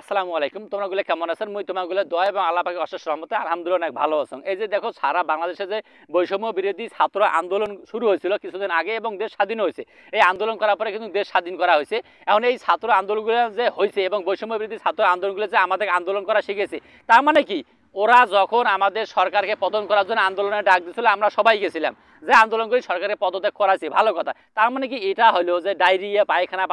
আসসালামু আলাইকুম। তোমরাগুলো কেমন আছেন? মুই তোমাগুলো দোয়া এবং আল্লাহ পাকের অশেষ রহমতে আলহামদুলিল্লাহ অনেক ভালো আছেন। এই যে দেখো সারা বাংলাদেশে যে বৈষম্য বিরোধী ছাত্র আন্দোলন শুরু হয়েছিল কিছুদিন আগে এবং দেশ স্বাধীন হয়েছে। এই আন্দোলন করার পরে কিন্তু দেশ স্বাধীন করা হয়েছে। এখন এই ছাত্র আন্দোলনগুলো যে হয়েছে এবং বৈষম্য বিরোধী ছাত্র আন্দোলনগুলো যে আমাদের আন্দোলন করা শিখেছে, তার মানে কি ওরা যখন আমাদের সরকারকে পতন করার জন্য আন্দোলনে ডাক দিয়েছিল আমরা সবাই গেছিলাম, যে আন্দোলন করে সরকারের পদত্যাগ করাছি, ভালো কথা। তার মানে কি এটা হলো যে ডায়রিয়া পায়খানা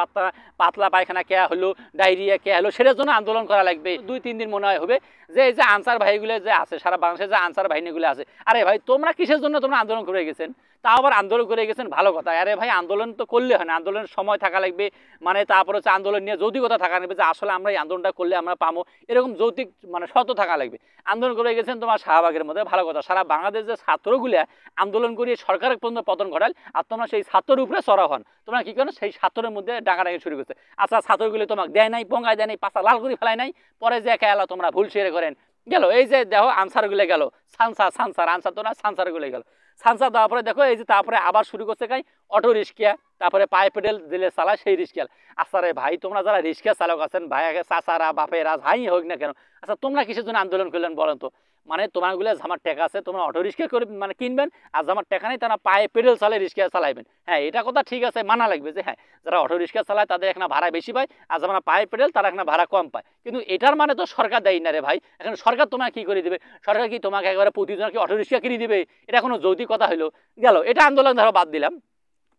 পাতলা পায়খানা কে হলো, ডায়রিয়া কে হলো, সেটার জন্য আন্দোলন করা লাগবে 2-3 দিন মনে হয় হবে। যে এই যে আনসার ভাইগুলো যে আছে সারা বাংলাদেশে, যে আনসার বাহিনীগুলো আছে, আরে ভাই তোমরা কিসের জন্য তোমরা আন্দোলন করে গেছেন? তাও আবার আন্দোলন করে গেছেন, ভালো কথা। আরে ভাই আন্দোলন তো করলে হয় না, আন্দোলনের সময় থাকা লাগবে, মানে তারপর হচ্ছে আন্দোলন নিয়ে যৌতিকতা থাকা লাগবে, যে আসলে আমরা এই আন্দোলনটা করলে আমরা পাবো, এরকম যৌতিক মানে শর্ত থাকা লাগবে। আন্দোলন করে গেছেন তোমার শাহবাগের মধ্যে, ভালো কথা। সারা বাংলাদেশ যে ছাত্রগুলা আন্দোলন করিয়ে সরকারের পর্যন্ত পতন ঘটাল, আর তোমরা সেই ছাত্রের উপরে চড়া হন। তোমরা কি করেন? সেই ছাত্রের মধ্যে ডাকাডাকি শুরু করছে। আচ্ছা ছাত্রগুলি তোমাকে দেয় নাই, পঙ্গায় দেয় নাই, পাশা লাল করে ফেলায় নাই, পরে যে একা এলা তোমরা ভুল সেরে করেন গেল। এই যে দেখো আনসারগুলো গেল, সানসার আনসার তো না, সানসারগুলো গেল। সানসার দেওয়ার পরে দেখো এই যে তারপরে আবার শুরু করছে কাই অটো রিক্সা, তারপরে পায়ে পেডেল দিলে চালায় সেই রিক্সা। আচ্ছা রে ভাই তোমরা যারা রিক্সা চালক আছেন, ভাই চাচারা বাপেরা যাই হোক না কেন, আচ্ছা তোমরা কিসের জন্য আন্দোলন করলেন বলেন তো? মানে তোমারগুলো জামার টাকা আছে, তোমরা অটো রিক্সা করে মানে কিনবেন, আর জামার টাকা নেই তারা পায়ে পেডেল চালে রিক্সা চালাইবেন। হ্যাঁ এটা কথা ঠিক আছে, মানা লাগবে যে হ্যাঁ যারা অটো রিক্সা চালায় তাদের এখানে ভাড়া বেশি পায়, আর যারা পায়ে পেডেল তারা এখানে ভাড়া কম পায়। কিন্তু এটার মানে তো সরকার দেয় না রে ভাই। এখন সরকার তোমাকে কি করে দিবে? সরকার কি তোমাকে একবারে প্রতিজন কি অটো রিক্সা কিনে দিবে? এটা কোনো যৌতিক কথা হলো? গেল এটা আন্দোলন ধরো বাদ দিলাম।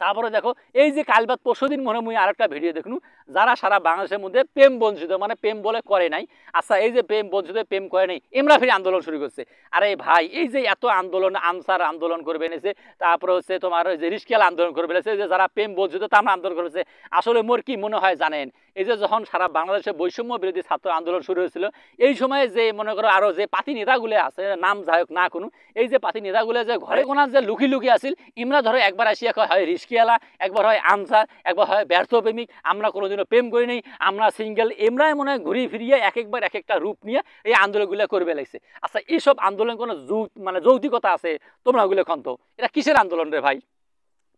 তারপরে দেখো এই যে কাল বাদ পরশুদিন মনে মুই আরেকটা ভিডিও দেখুন, যারা সারা বাংলাদেশের মধ্যে প্রেম বঞ্চিত, মানে প্রেম বলে করে নাই। আচ্ছা এই যে প্রেম বঞ্চিত, প্রেম করে নাই, এমরা ফিরে আন্দোলন শুরু করছে। আরে ভাই এই যে এত আন্দোলন, আনসার আন্দোলন করবে এনেছে, তারপরে হচ্ছে তোমার ওই যে রিস্কেল আন্দোলন করবে এনেছে, যে যারা প্রেম বঞ্চিত তারা আন্দোলন করেছে। আসলে মোর কি মনে হয় জানেন, এই যে যখন সারা বাংলাদেশে বৈষম্য বিরোধী ছাত্র আন্দোলন শুরু হয়েছিল, এই সময়ে যে মনে করো আরো যে পাতি নেতাগুলো আছে, নাম যাই হোক না কোনো, এই যে পাতি নেতাগুলো যে ঘরে কোনার যে লুকি লুকি আসিল, ইমরা ধরো একবার আসিয়া হয় রিস্কিয়ালা, একবার হয় আনসার, একবার হয় ব্যর্থ প্রেমিক, আমরা কোনোদিনও প্রেম করি নাই, আমরা সিঙ্গেল, এমরাই মনে হয় ঘুরিয়ে ফিরিয়ে এক একবার এক একটা রূপ নিয়ে এই আন্দোলনগুলো করবে লাগছে। আচ্ছা এইসব আন্দোলন কোনো মানে যৌতিকতা আছে? তোমরা ওগুলো কন্ত এটা কিসের আন্দোলন রে ভাই?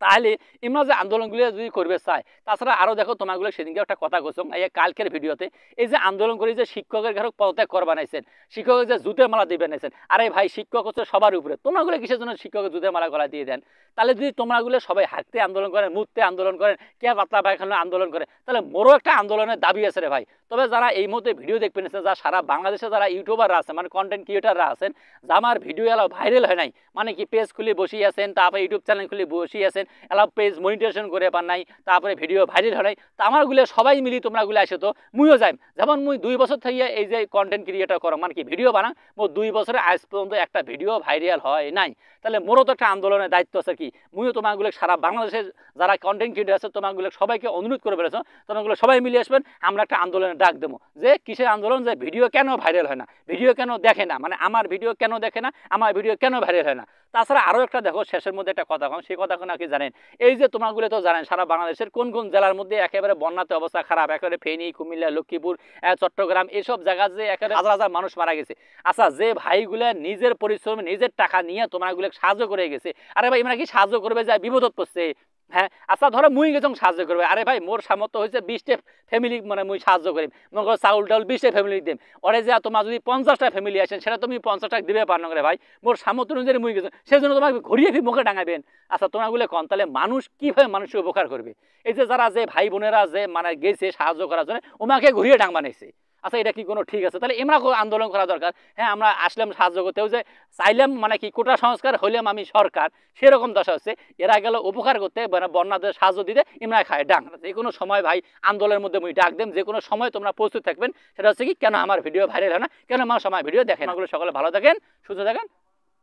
তাহলে ইমরা যে আন্দোলনগুলো যদি করবে চায়, তাছাড়া আরও দেখো তোমাগুলো সেদিনকে একটা কথা কইছো এই কালকের ভিডিওতে, এই যে আন্দোলন করে যে শিক্ষকের ঘরে পদত্যাগ কর বানাইছেন, শিক্ষকের যে জুতের মালা দিয়ে বানাইছেন, আরে ভাই শিক্ষক হচ্ছে সবার উপরে, তোমরাগুলো কিসের জন্য শিক্ষকের জুতের মালা গলা দিয়ে দেন? তাহলে যদি তোমরাগুলো সবাই হাঁটতে আন্দোলন করেন, মুততে আন্দোলন করেন, কে পাতলা পায়খানা আন্দোলন করে, তাহলে মোরও একটা আন্দোলনের দাবি আছে রে ভাই। তবে যারা এই মুহূর্তে ভিডিও দেখবেন, যারা সারা বাংলাদেশে যারা ইউটিউবাররা আছেন, মানে কন্টেন্ট ক্রিয়েটাররা আছেন, যা আমার ভিডিও এলাও ভাইরাল হয় নাই, মানে কি পেজ খুলে বসিয়ে আছেন, তারপরে ইউটিউব চ্যানেল খুলে বসিয়ে আছেন, এলাও পেজ মনিটাইজেশন করে পার নাই, তারপরে ভিডিও ভাইরাল হয় নাই, তা আমারগুলো সবাই মিলি তোমরাগুলো আসে তো মুইও যাই। যেমন মুই 2 বছর থেকে এই যে কন্টেন্ট ক্রিয়েটার করো, মানে কি ভিডিও বানা, মোর 2 বছরে আজ পর্যন্ত একটা ভিডিও ভাইরাল হয় নাই। তাহলে মোরও তো একটা আন্দোলনের দায়িত্ব আছে কি, মুইও তোমাগুলো সারা বাংলাদেশের যারা কন্টেন্ট ক্রিয়েটার আছে তোমাগুলো সবাইকে অনুরোধ করে বলেছো, তোমাগুলো সবাই মিলে আসবেন, আমরা একটা আন্দোলনে ডাক দেবো। যে কিসের আন্দোলন? যে ভিডিও কেন ভাইরাল হয় না, ভিডিও কেন দেখে না, মানে আমার ভিডিও কেন দেখে না, আমার ভিডিও কেন ভাইরাল হয় না। তাছাড়া আরও একটা দেখো শেষের মধ্যে একটা কথা কম, সেই কথা নাকি জানেন, এই যে তোমাগুলো তো জানেন সারা বাংলাদেশের কোন কোন জেলার মধ্যে একেবারে বন্যাতে অবস্থা খারাপ, একেবারে ফেনী, কুমিল্লা, লক্ষ্মীপুর, চট্টগ্রাম, এইসব জায়গা যে একেবারে হাজার হাজার মানুষ মারা গেছে। আচ্ছা যে ভাইগুলা নিজের পরিশ্রমে নিজের টাকা নিয়ে তোমাগুলো সাহায্য করে গেছে, আরে ভাই এমরা কি সাহায্য করবে যায় বিপদত পড়ছে? হ্যাঁ আচ্ছা ধরো মুই গেছং সাহায্য করবে, আরে ভাই মোর সামর্থ্য হয়েছে 20টা ফ্যামিলি, মানে মুই সাহায্য করি, মনে করো চাউল টাউল 20টা ফ্যামিলি দিম, ওরে যা তোমার যদি 50টা ফ্যামিলি আসেন সেটা তুমি 50 টাকা দিবে পার না রে ভাই, মোর সামর্থ্য অনুযায়ী মুই গেছো, সেই জন্য তোমাকে ঘুরিয়ে ফিরে মুখে ডাঙাবেন। আচ্ছা তোমাগুলো কন তাহলে মানুষ কিভাবে মানুষের উপকার করবে? এই যে যারা যে ভাই বোনেরা যে মানে গেছে সাহায্য করার জন্য, ওমাকে ঘুরিয়ে ডাং বানাইছে। আচ্ছা এটা কি কোনো ঠিক আছে? তাহলে এমরা আন্দোলন করা দরকার। হ্যাঁ আমরা আসলাম সাহায্য করতেও, যে চাইলাম মানে কি কোটা সংস্কার হইলাম আমি সরকার, সেরকম দশা হচ্ছে। এরা গেল উপকার করতে, মানে বন্যাদের সাহায্য দিতে, এমরা খায় ডাং। যে কোনো সময় ভাই আন্দোলনের মধ্যে মুই ডাক দেম, যে কোনো সময় তোমরা প্রস্তুত থাকবেন। সেটা হচ্ছে কি, কেন আমার ভিডিও ভাইরাল হয় না, কেন আমার সময় ভিডিও দেখেন। সকলে ভালো থাকেন, সুস্থ থাকেন,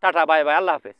টাটা বাই বাই, আল্লাহ হাফেজ।